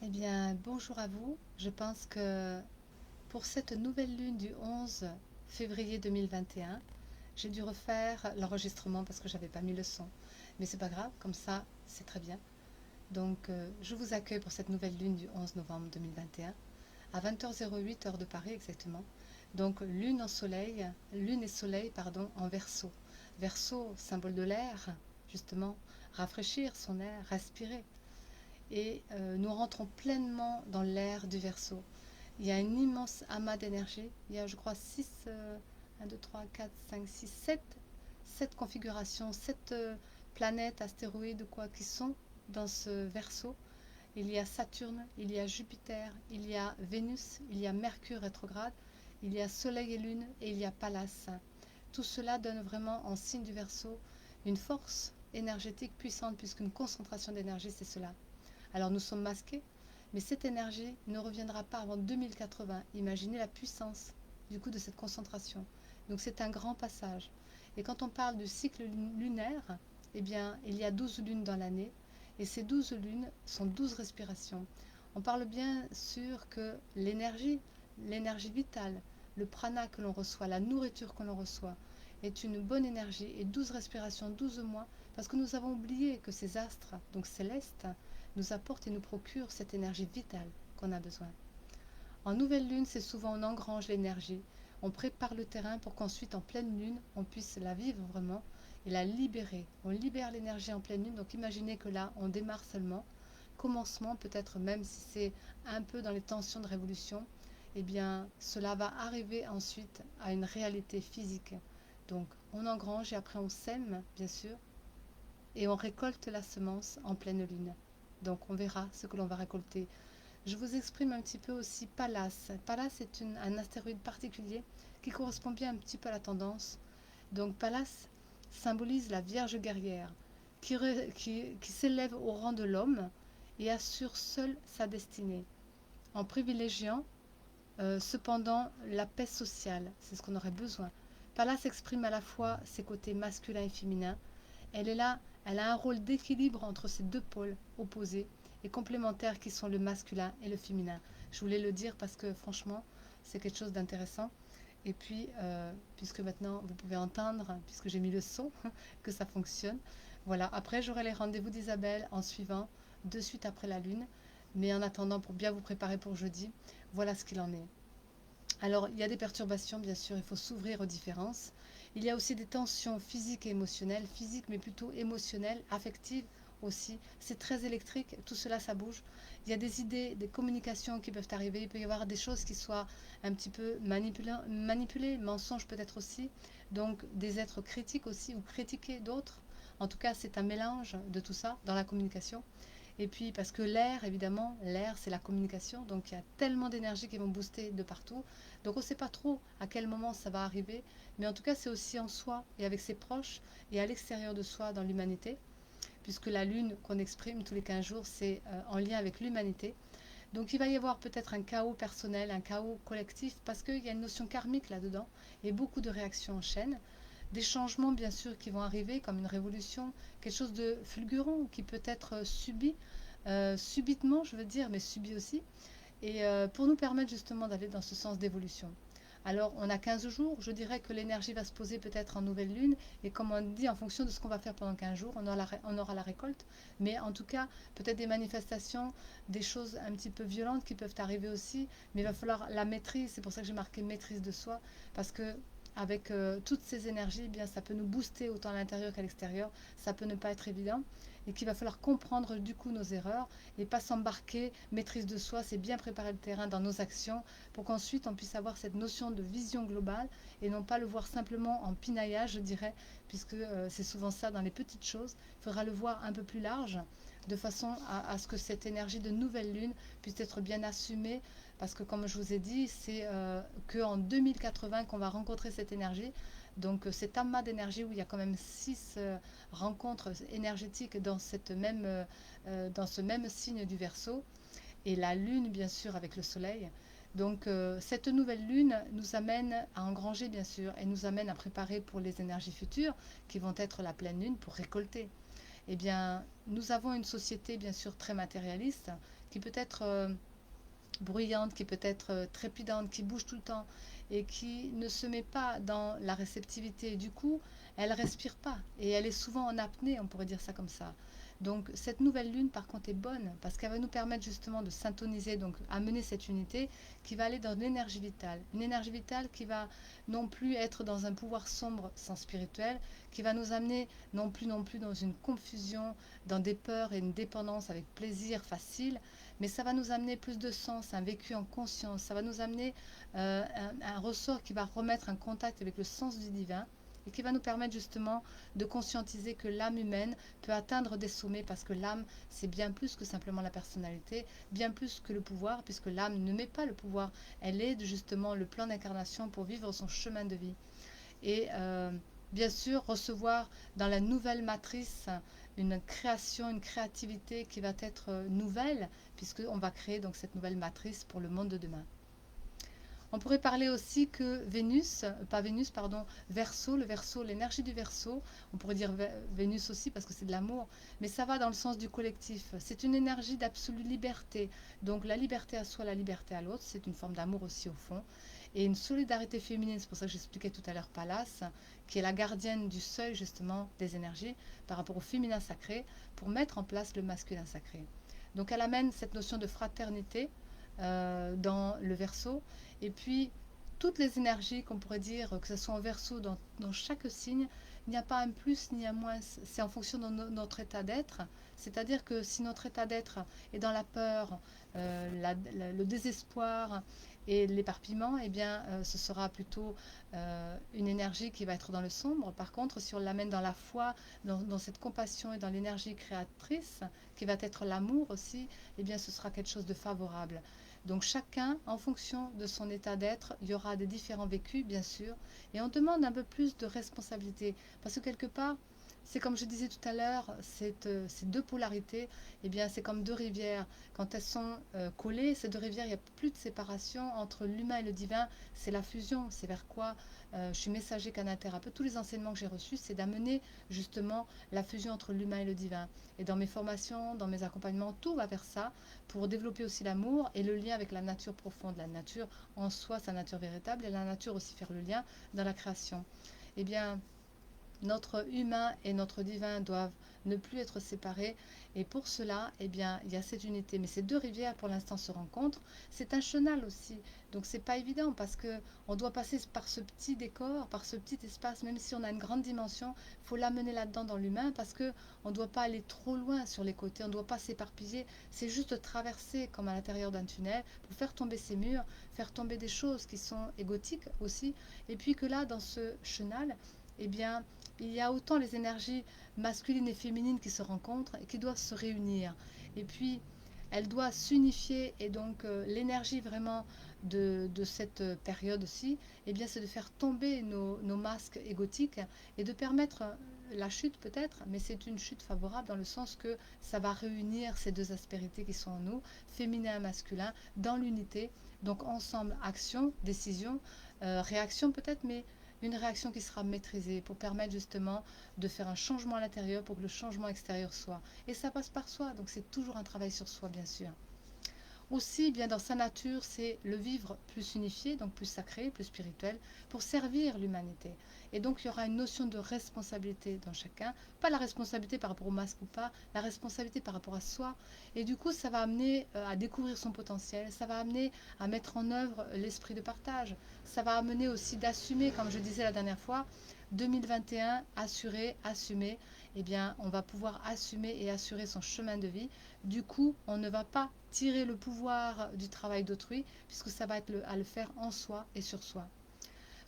Eh bien, bonjour à vous. Je pense que pour cette nouvelle lune du 11 février 2021, j'ai dû refaire l'enregistrement parce que j'avais pas mis le son. Mais c'est pas grave, comme ça, c'est très bien. Donc, je vous accueille pour cette nouvelle lune du 11 novembre 2021 à 20h08 heure de Paris exactement. Donc, lune et soleil, pardon, en Verseau. Verseau, symbole de l'air, justement, rafraîchir son air, respirer et nous rentrons pleinement dans l'ère du Verseau. Il y a un immense amas d'énergie. Il y a, je crois, 6, 1, 2, 3, 4, 5, 6, 7 configurations, 7 planètes, astéroïdes, quoi, qui sont dans ce Verseau. Il y a Saturne, il y a Jupiter, il y a Vénus, il y a Mercure rétrograde, il y a Soleil et Lune et il y a Pallas. Tout cela donne vraiment en signe du Verseau une force énergétique puissante puisqu'une concentration d'énergie, c'est cela. Alors nous sommes masqués, mais cette énergie ne reviendra pas avant 2080. Imaginez la puissance du coup de cette concentration. Donc c'est un grand passage. Et quand on parle du cycle lunaire, eh bien il y a 12 lunes dans l'année, et ces 12 lunes sont 12 respirations. On parle bien sûr que l'énergie vitale, le prana que l'on reçoit, la nourriture que l'on reçoit, est une bonne énergie, et 12 respirations, 12 mois, parce que nous avons oublié que ces astres, donc célestes, nous apportent et nous procurent cette énergie vitale qu'on a besoin. En nouvelle lune, c'est souvent on engrange l'énergie, on prépare le terrain pour qu'ensuite en pleine lune, on puisse la vivre vraiment et la libérer. On libère l'énergie en pleine lune, donc imaginez que là, on démarre seulement, commencement peut-être même si c'est un peu dans les tensions de révolution, eh bien cela va arriver ensuite à une réalité physique. Donc on engrange et après on sème, bien sûr, et on récolte la semence en pleine lune. Donc on verra ce que l'on va récolter. Je vous exprime un petit peu aussi Pallas. Pallas est un astéroïde particulier qui correspond bien un petit peu à la tendance. Donc Pallas symbolise la Vierge guerrière qui s'élève au rang de l'homme et assure seule sa destinée, en privilégiant cependant la paix sociale. C'est ce qu'on aurait besoin. Pallas exprime à la fois ses côtés masculins et féminins. Elle est là, elle a un rôle d'équilibre entre ces deux pôles opposés et complémentaires qui sont le masculin et le féminin. Je voulais le dire parce que franchement, c'est quelque chose d'intéressant. Et puis, puisque maintenant vous pouvez entendre, puisque j'ai mis le son, que ça fonctionne. Voilà, après j'aurai les rendez-vous d'Isabelle en suivant, de suite après la lune. Mais en attendant, pour bien vous préparer pour jeudi, voilà ce qu'il en est. Alors, il y a des perturbations, bien sûr, il faut s'ouvrir aux différences. Il y a aussi des tensions physiques et émotionnelles, physiques mais plutôt émotionnelles, affectives aussi. C'est très électrique, tout cela, ça bouge. Il y a des idées, des communications qui peuvent arriver. Il peut y avoir des choses qui soient un petit peu manipulées, mensonges peut-être aussi. Donc, des êtres critiques aussi, ou critiquer d'autres. En tout cas, c'est un mélange de tout ça dans la communication. Et puis parce que l'air, évidemment, l'air c'est la communication, donc il y a tellement d'énergie qui vont booster de partout. Donc on ne sait pas trop à quel moment ça va arriver, mais en tout cas c'est aussi en soi et avec ses proches et à l'extérieur de soi dans l'humanité, puisque la lune qu'on exprime tous les 15 jours, c'est en lien avec l'humanité. Donc il va y avoir peut-être un chaos personnel, un chaos collectif, parce qu'il y a une notion karmique là-dedans, et beaucoup de réactions en chaîne. Des changements bien sûr qui vont arriver, comme une révolution, quelque chose de fulgurant qui peut être subi, subitement je veux dire, mais subi aussi, et pour nous permettre justement d'aller dans ce sens d'évolution. Alors on a 15 jours, je dirais que l'énergie va se poser peut-être en nouvelle lune, et comme on dit, en fonction de ce qu'on va faire pendant 15 jours, on aura la récolte, mais en tout cas, peut-être des manifestations, des choses un petit peu violentes qui peuvent arriver aussi, mais il va falloir la maîtrise, c'est pour ça que j'ai marqué maîtrise de soi, parce que avec toutes ces énergies, eh bien, ça peut nous booster autant à l'intérieur qu'à l'extérieur, ça peut ne pas être évident, et qu'il va falloir comprendre du coup nos erreurs, et pas s'embarquer, maîtrise de soi, c'est bien préparer le terrain dans nos actions, pour qu'ensuite on puisse avoir cette notion de vision globale et non pas le voir simplement en pinaillage, je dirais, puisque c'est souvent ça dans les petites choses. Il faudra le voir un peu plus large, de façon à ce que cette énergie de nouvelle lune puisse être bien assumée, parce que comme je vous ai dit, c'est qu'en 2080 qu'on va rencontrer cette énergie. Donc cet amas d'énergie où il y a quand même 6 rencontres énergétiques dans ce même signe du Verseau, et la lune bien sûr avec le soleil. Donc cette nouvelle lune nous amène à engranger bien sûr et nous amène à préparer pour les énergies futures qui vont être la pleine lune pour récolter. Eh bien, nous avons une société bien sûr très matérialiste qui peut être bruyante, qui peut être trépidante, qui bouge tout le temps et qui ne se met pas dans la réceptivité. Du coup, elle ne respire pas et elle est souvent en apnée, on pourrait dire ça comme ça. Donc cette nouvelle lune par contre est bonne parce qu'elle va nous permettre justement de syntoniser, donc amener cette unité qui va aller dans l'énergie vitale. Une énergie vitale qui va non plus être dans un pouvoir sombre sans spirituel, qui va nous amener non plus dans une confusion, dans des peurs et une dépendance avec plaisir facile, mais ça va nous amener plus de sens, un vécu en conscience, ça va nous amener un ressort qui va remettre un contact avec le sens du divin et qui va nous permettre justement de conscientiser que l'âme humaine peut atteindre des sommets parce que l'âme, c'est bien plus que simplement la personnalité, bien plus que le pouvoir, puisque l'âme ne met pas le pouvoir, elle aide justement le plan d'incarnation pour vivre son chemin de vie. Et bien sûr, recevoir dans la nouvelle matrice une création, une créativité qui va être nouvelle, puisqu'on va créer donc cette nouvelle matrice pour le monde de demain. On pourrait parler aussi que Vénus, pas Vénus, pardon, Verseau, le Verseau, l'énergie du Verseau, on pourrait dire Vénus aussi parce que c'est de l'amour, mais ça va dans le sens du collectif. C'est une énergie d'absolue liberté. Donc la liberté à soi, la liberté à l'autre, c'est une forme d'amour aussi au fond. Et une solidarité féminine, c'est pour ça que j'expliquais tout à l'heure Pallas, qui est la gardienne du seuil justement des énergies par rapport au féminin sacré pour mettre en place le masculin sacré. Donc elle amène cette notion de fraternité dans le Verseau. Et puis, toutes les énergies qu'on pourrait dire, que ce soit en Verseau, dans chaque signe, il n'y a pas un plus ni un moins. C'est en fonction de notre état d'être. C'est-à-dire que si notre état d'être est dans la peur, le désespoir et l'éparpillement, eh bien, ce sera plutôt une énergie qui va être dans le sombre. Par contre, si on l'amène dans la foi, dans cette compassion et dans l'énergie créatrice, qui va être l'amour aussi, eh bien, ce sera quelque chose de favorable. Donc chacun, en fonction de son état d'être, il y aura des différents vécus, bien sûr, et on demande un peu plus de responsabilité, parce que quelque part, c'est comme je disais tout à l'heure, ces deux polarités, eh bien c'est comme deux rivières. Quand elles sont collées, ces deux rivières, il n'y a plus de séparation entre l'humain et le divin, c'est la fusion, c'est vers quoi je suis messager canathérapeute. Tous les enseignements que j'ai reçus, c'est d'amener justement la fusion entre l'humain et le divin. Et dans mes formations, dans mes accompagnements, tout va vers ça, pour développer aussi l'amour et le lien avec la nature profonde, la nature en soi, sa nature véritable, et la nature aussi faire le lien dans la création. Eh bien, notre humain et notre divin doivent ne plus être séparés. Et pour cela, eh bien, il y a cette unité. Mais ces deux rivières, pour l'instant, se rencontrent. C'est un chenal aussi. Donc, c'est pas évident parce que on doit passer par ce petit décor, par ce petit espace. Même si on a une grande dimension, il faut l'amener là-dedans dans l'humain parce que on ne doit pas aller trop loin sur les côtés. On ne doit pas s'éparpiller. C'est juste traverser comme à l'intérieur d'un tunnel pour faire tomber ces murs, faire tomber des choses qui sont égotiques aussi. Et puis que là, dans ce chenal, eh bien, il y a autant les énergies masculines et féminines qui se rencontrent et qui doivent se réunir. Et puis, elle doit s'unifier et donc l'énergie vraiment de cette période aussi, eh bien, c'est de faire tomber nos masques égotiques et de permettre la chute peut-être, mais c'est une chute favorable dans le sens que ça va réunir ces deux aspérités qui sont en nous, féminin et masculin, dans l'unité. Donc ensemble, action, décision, réaction peut-être, mais une réaction qui sera maîtrisée pour permettre justement de faire un changement à l'intérieur pour que le changement extérieur soit. Et ça passe par soi, donc c'est toujours un travail sur soi, bien sûr. Aussi, bien dans sa nature, c'est le vivre plus unifié, donc plus sacré, plus spirituel, pour servir l'humanité. Et donc, il y aura une notion de responsabilité dans chacun. Pas la responsabilité par rapport au masque ou pas, la responsabilité par rapport à soi. Et du coup, ça va amener à découvrir son potentiel, ça va amener à mettre en œuvre l'esprit de partage. Ça va amener aussi d'assumer, comme je disais la dernière fois, 2021, assurer, assumer, eh bien, on va pouvoir assumer et assurer son chemin de vie. Du coup, on ne va pas tirer le pouvoir du travail d'autrui, puisque ça va être à le faire en soi et sur soi.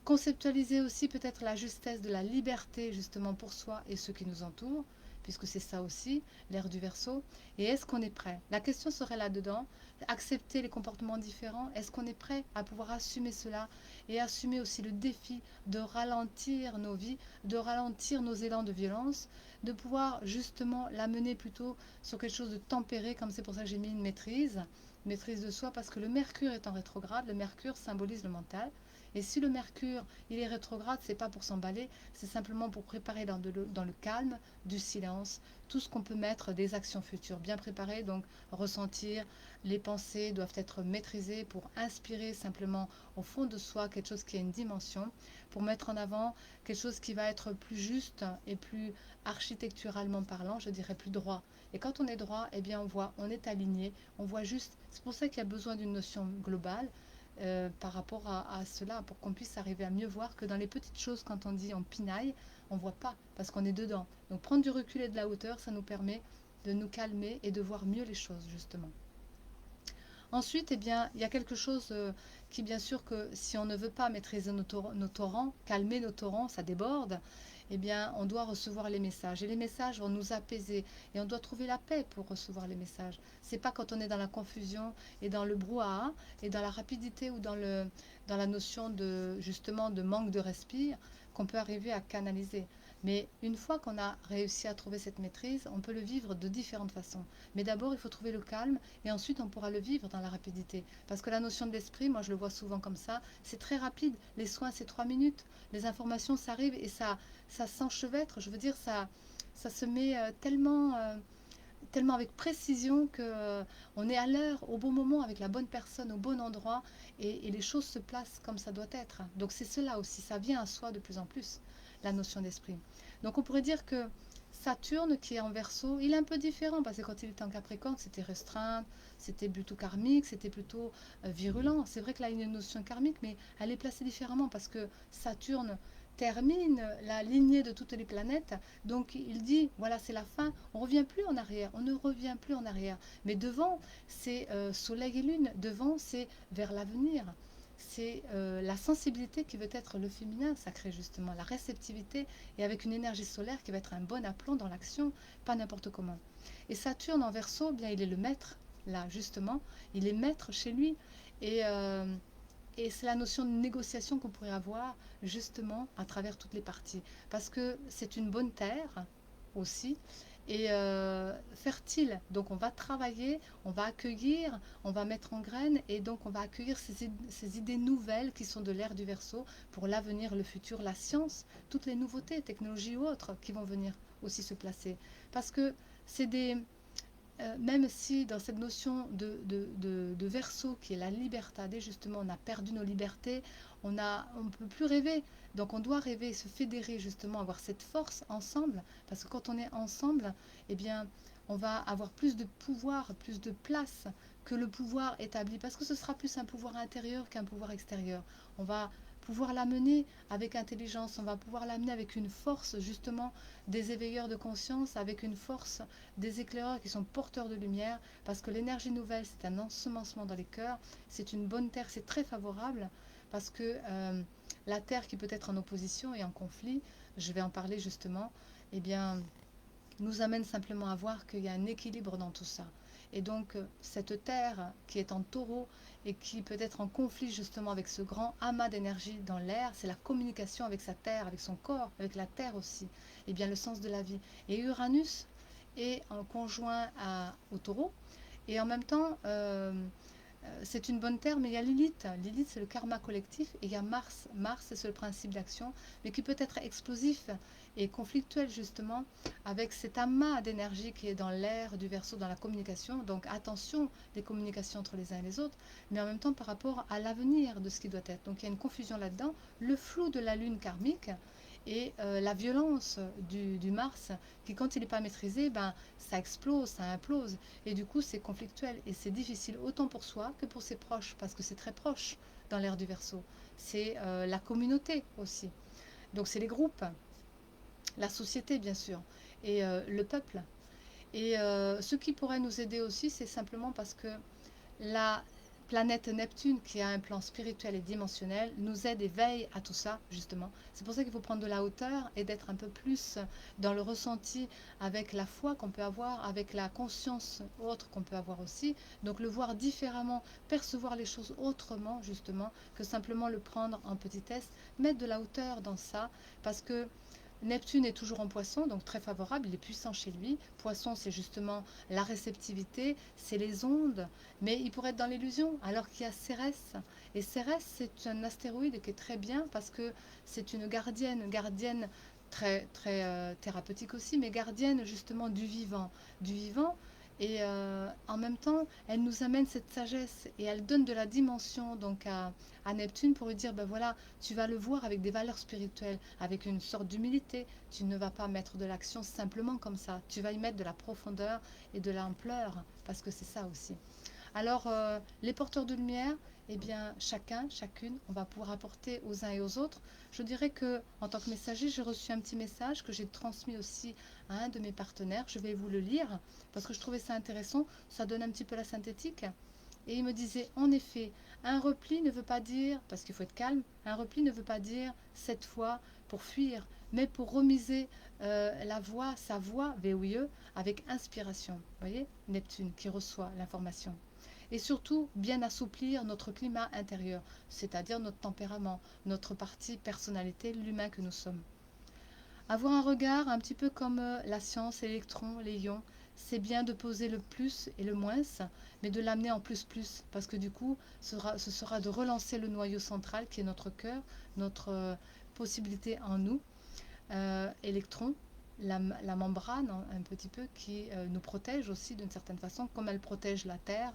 Conceptualiser aussi peut-être la justesse de la liberté justement pour soi et ceux qui nous entourent, puisque c'est ça aussi, l'ère du Verseau. Et est-ce qu'on est prêt? La question serait là-dedans, accepter les comportements différents, est-ce qu'on est prêt à pouvoir assumer cela et assumer aussi le défi de ralentir nos vies, de ralentir nos élans de violence, de pouvoir justement l'amener plutôt sur quelque chose de tempéré, comme c'est pour ça que j'ai mis une maîtrise de soi, parce que le Mercure est en rétrograde, le Mercure symbolise le mental, Et si le Mercure, il est rétrograde, c'est pas pour s'emballer, c'est simplement pour préparer dans le calme, du silence, tout ce qu'on peut mettre des actions futures, bien préparées, donc ressentir, les pensées doivent être maîtrisées pour inspirer simplement au fond de soi quelque chose qui a une dimension, pour mettre en avant quelque chose qui va être plus juste et plus architecturalement parlant, je dirais plus droit. Et quand on est droit, eh bien on voit, on est aligné, on voit juste. C'est pour ça qu'il y a besoin d'une notion globale par rapport à cela, pour qu'on puisse arriver à mieux voir que dans les petites choses, quand on dit on pinaille, on ne voit pas parce qu'on est dedans. Donc prendre du recul et de la hauteur, ça nous permet de nous calmer et de voir mieux les choses justement. Ensuite, eh bien, il y a quelque chose qui, bien sûr, que si on ne veut pas maîtriser nos torrents, calmer nos torrents, ça déborde, eh bien, on doit recevoir les messages. Et les messages vont nous apaiser. Et on doit trouver la paix pour recevoir les messages. C'est pas quand on est dans la confusion et dans le brouhaha et dans la rapidité ou dans la notion de, justement, de manque de respire qu'on peut arriver à canaliser. Mais une fois qu'on a réussi à trouver cette maîtrise, on peut le vivre de différentes façons. Mais d'abord, il faut trouver le calme et ensuite on pourra le vivre dans la rapidité. Parce que la notion de l'esprit, moi je le vois souvent comme ça, c'est très rapide. Les soins, c'est 3 minutes. Les informations, ça arrive et ça s'enchevêtre. Je veux dire, ça se met tellement avec précision que on est à l'heure, au bon moment, avec la bonne personne, au bon endroit et les choses se placent comme ça doit être. Donc c'est cela aussi, ça vient à soi de plus en plus, la notion d'esprit. Donc on pourrait dire que Saturne qui est en Verseau, il est un peu différent parce que quand il était en Capricorne, c'était restreint, c'était plutôt karmique, c'était plutôt virulent. C'est vrai que là, il y a une notion karmique, mais elle est placée différemment parce que Saturne termine la lignée de toutes les planètes. Donc il dit, voilà, c'est la fin, on ne revient plus en arrière, on ne revient plus en arrière. Mais devant, c'est Soleil et Lune, devant, c'est vers l'avenir. C'est la sensibilité qui veut être le féminin sacré justement, la réceptivité et avec une énergie solaire qui va être un bon aplomb dans l'action, pas n'importe comment. Et Saturne en Verseau, bien il est le maître, là justement, il est maître chez lui et c'est la notion de négociation qu'on pourrait avoir justement à travers toutes les parties. Parce que c'est une bonne terre aussi et fertile. Donc on va travailler, on va accueillir, on va mettre en graines et donc on va accueillir ces idées nouvelles qui sont de l'ère du Verseau pour l'avenir, le futur, la science, toutes les nouveautés, technologies ou autres qui vont venir aussi se placer. Parce que c'est des même si dans cette notion de Verseau qui est la liberté, justement, on a perdu nos libertés, on ne peut plus rêver. Donc on doit rêver, se fédérer justement, avoir cette force ensemble, parce que quand on est ensemble, eh bien, on va avoir plus de pouvoir, plus de place que le pouvoir établi, parce que ce sera plus un pouvoir intérieur qu'un pouvoir extérieur. On va pouvoir l'amener avec intelligence, on va pouvoir l'amener avec une force justement des éveilleurs de conscience, avec une force des éclaireurs qui sont porteurs de lumière, parce que l'énergie nouvelle, c'est un ensemencement dans les cœurs, c'est une bonne terre, c'est très favorable, parce que la terre qui peut être en opposition et en conflit, je vais en parler justement, eh bien, nous amène simplement à voir qu'il y a un équilibre dans tout ça. Et donc, cette terre qui est en taureau et qui peut être en conflit justement avec ce grand amas d'énergie dans l'air, c'est la communication avec sa terre, avec son corps, avec la terre aussi, et bien le sens de la vie. Et Uranus est en conjoint au taureau, et en même temps, c'est une bonne terre, mais il y a Lilith. Lilith, c'est le karma collectif. Et il y a Mars. Mars, c'est le principe d'action, mais qui peut être explosif et conflictuel, justement, avec cet amas d'énergie qui est dans l'air du Verseau, dans la communication. Donc, attention, les communications entre les uns et les autres, mais en même temps par rapport à l'avenir de ce qui doit être. Donc, il y a une confusion là-dedans. Le flou de la lune karmique et la violence du Mars, qui, quand il n'est pas maîtrisé, ben, ça explose, ça implose. Et du coup, c'est conflictuel et c'est difficile autant pour soi que pour ses proches, parce que c'est très proche dans l'ère du Verseau. C'est la communauté aussi. Donc c'est les groupes, la société bien sûr, et le peuple. Et ce qui pourrait nous aider aussi, c'est simplement parce que la planète Neptune, qui a un plan spirituel et dimensionnel, nous aide et veille à tout ça, justement. C'est pour ça qu'il faut prendre de la hauteur et d'être un peu plus dans le ressenti avec la foi qu'on peut avoir, avec la conscience autre qu'on peut avoir aussi. Donc le voir différemment, percevoir les choses autrement, justement, que simplement le prendre en petitesse, mettre de la hauteur dans ça, parce que Neptune est toujours en poisson, donc très favorable, il est puissant chez lui. Poisson, c'est justement la réceptivité, c'est les ondes, mais il pourrait être dans l'illusion, alors qu'il y a Cérès. Et Cérès, c'est un astéroïde qui est très bien parce que c'est une gardienne très, très thérapeutique aussi, mais gardienne justement du vivant. Du vivant, et en même temps, elle nous amène cette sagesse et elle donne de la dimension donc à Neptune pour lui dire, ben voilà, tu vas le voir avec des valeurs spirituelles, avec une sorte d'humilité. Tu ne vas pas mettre de l'action simplement comme ça. Tu vas y mettre de la profondeur et de l'ampleur, parce que c'est ça aussi. Alors, les porteurs de lumière, eh bien, chacun, chacune, on va pouvoir apporter aux uns et aux autres. Je dirais que, en tant que messager, j'ai reçu un petit message que j'ai transmis aussi à un de mes partenaires. Je vais vous le lire parce que je trouvais ça intéressant. Ça donne un petit peu la synthétique. Et il me disait, en effet, un repli ne veut pas dire, parce qu'il faut être calme, un repli ne veut pas dire cette fois pour fuir, mais pour remiser la voix, sa voix, VOIE, avec inspiration. Vous voyez, Neptune qui reçoit l'information. Et surtout, bien assouplir notre climat intérieur, c'est-à-dire notre tempérament, notre partie personnalité, l'humain que nous sommes. Avoir un regard un petit peu comme la science, l'électron, les ions, c'est bien de poser le plus et le moins, mais de l'amener en plus plus, parce que du coup, ce sera de relancer le noyau central qui est notre cœur, notre possibilité en nous, électrons, la membrane un petit peu qui nous protège aussi d'une certaine façon, comme elle protège la Terre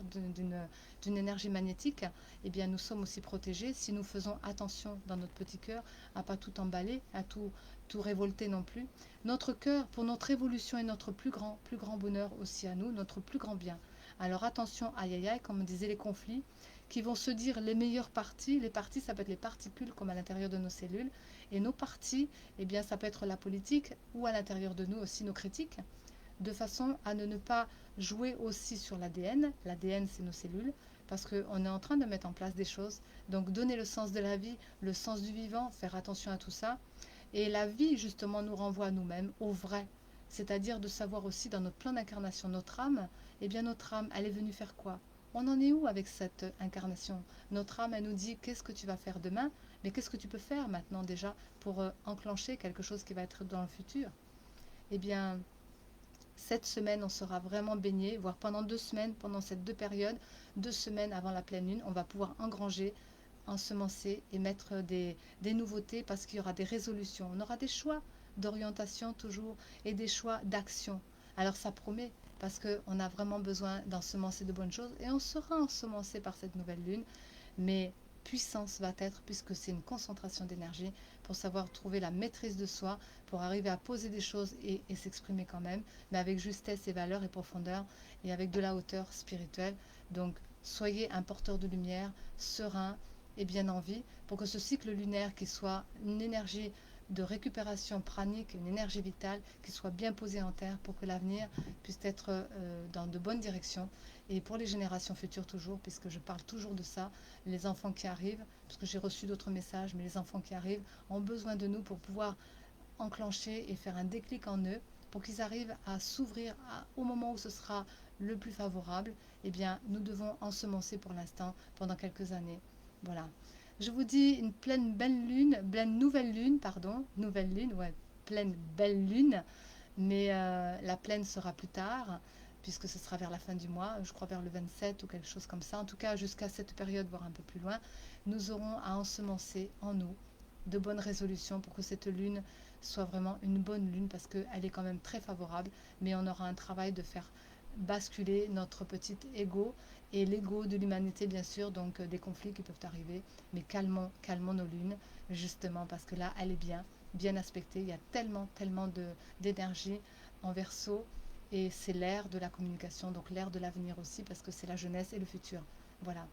d'une énergie magnétique, eh bien nous sommes aussi protégés si nous faisons attention dans notre petit cœur à pas tout emballer, à tout révolter non plus. Notre cœur, pour notre évolution et notre plus grand bonheur aussi à nous, notre plus grand bien. Alors attention, aïe aïe aïe, comme on disait, les conflits qui vont se dire les meilleures parties. Les parties, ça peut être les particules comme à l'intérieur de nos cellules. Et nos parties, eh bien, ça peut être la politique ou à l'intérieur de nous aussi nos critiques, de façon à ne pas jouer aussi sur l'ADN. L'ADN, c'est nos cellules, parce qu'on est en train de mettre en place des choses. Donc donner le sens de la vie, le sens du vivant, faire attention à tout ça. Et la vie, justement, nous renvoie à nous-mêmes, au vrai. C'est-à-dire de savoir aussi dans notre plan d'incarnation, notre âme, eh bien notre âme, elle est venue faire quoi? On en est où avec cette incarnation? Notre âme, elle nous dit qu'est-ce que tu vas faire demain, mais qu'est-ce que tu peux faire maintenant déjà pour enclencher quelque chose qui va être dans le futur? Eh bien, cette semaine, on sera vraiment baigné, voire pendant 2 semaines, pendant ces 2 périodes, 2 semaines avant la pleine lune, on va pouvoir engranger, ensemencer et mettre des nouveautés parce qu'il y aura des résolutions. On aura des choix d'orientation toujours et des choix d'action. Alors ça promet parce qu'on a vraiment besoin d'ensemencer de bonnes choses et on sera ensemencé par cette nouvelle lune, mais puissance va être, puisque c'est une concentration d'énergie, pour savoir trouver la maîtrise de soi, pour arriver à poser des choses et s'exprimer quand même, mais avec justesse et valeur et profondeur, et avec de la hauteur spirituelle. Donc, soyez un porteur de lumière, serein et bien en vie, pour que ce cycle lunaire, qui soit une énergie de récupération pranique, une énergie vitale, qui soit bien posée en terre, pour que l'avenir puisse être dans de bonnes directions, et pour les générations futures toujours, puisque je parle toujours de ça, les enfants qui arrivent, parce que j'ai reçu d'autres messages, mais les enfants qui arrivent ont besoin de nous pour pouvoir enclencher et faire un déclic en eux, pour qu'ils arrivent à s'ouvrir au moment où ce sera le plus favorable. Eh bien, nous devons ensemencer pour l'instant, pendant quelques années. Voilà. Je vous dis une pleine belle lune, pleine nouvelle lune, pardon, nouvelle lune, ouais, pleine belle lune, mais la pleine sera plus tard, puisque ce sera vers la fin du mois, je crois vers le 27 ou quelque chose comme ça. En tout cas, jusqu'à cette période, voire un peu plus loin, nous aurons à ensemencer en nous de bonnes résolutions pour que cette lune soit vraiment une bonne lune, parce qu'elle est quand même très favorable, mais on aura un travail de faire basculer notre petit ego et l'ego de l'humanité, bien sûr, donc des conflits qui peuvent arriver, mais calmons, calmons nos lunes, justement, parce que là, elle est bien aspectée. Il y a tellement d'énergie en Verseau, et c'est l'ère de la communication, donc l'ère de l'avenir aussi, parce que c'est la jeunesse et le futur. Voilà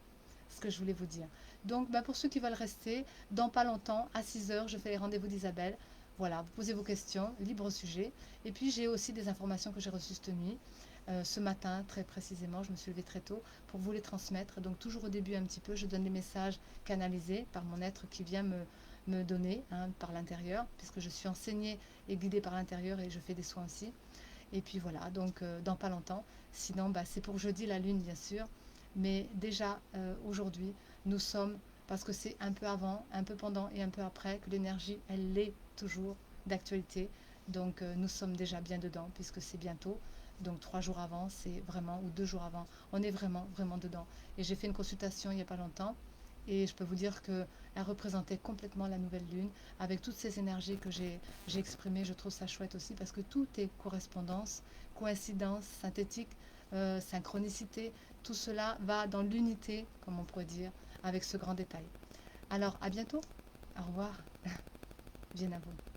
ce que je voulais vous dire. Donc, pour ceux qui veulent rester, dans pas longtemps, à 6 heures, je fais les rendez-vous d'Isabelle. Voilà, vous posez vos questions, libre sujet. Et puis, j'ai aussi des informations que j'ai reçues cette nuit. Ce matin, très précisément, je me suis levée très tôt pour vous les transmettre. Donc, toujours au début, un petit peu, je donne les messages canalisés par mon être qui vient me donner par l'intérieur, puisque je suis enseignée et guidée par l'intérieur et je fais des soins aussi. Et puis voilà, donc dans pas longtemps. Sinon, c'est pour jeudi la lune, bien sûr. Mais déjà, aujourd'hui, nous sommes, parce que c'est un peu avant, un peu pendant et un peu après, que l'énergie, elle l'est toujours d'actualité. Donc nous sommes déjà bien dedans puisque c'est bientôt. Donc 3 jours avant, c'est vraiment, ou 2 jours avant, on est vraiment, vraiment dedans. Et j'ai fait une consultation il n'y a pas longtemps et je peux vous dire qu'elle représentait complètement la nouvelle lune avec toutes ces énergies que j'ai exprimées. Je trouve ça chouette aussi parce que tout est correspondance, coïncidence, synthétique, synchronicité. Tout cela va dans l'unité, comme on pourrait dire, avec ce grand détail. Alors à bientôt, au revoir, bien à vous.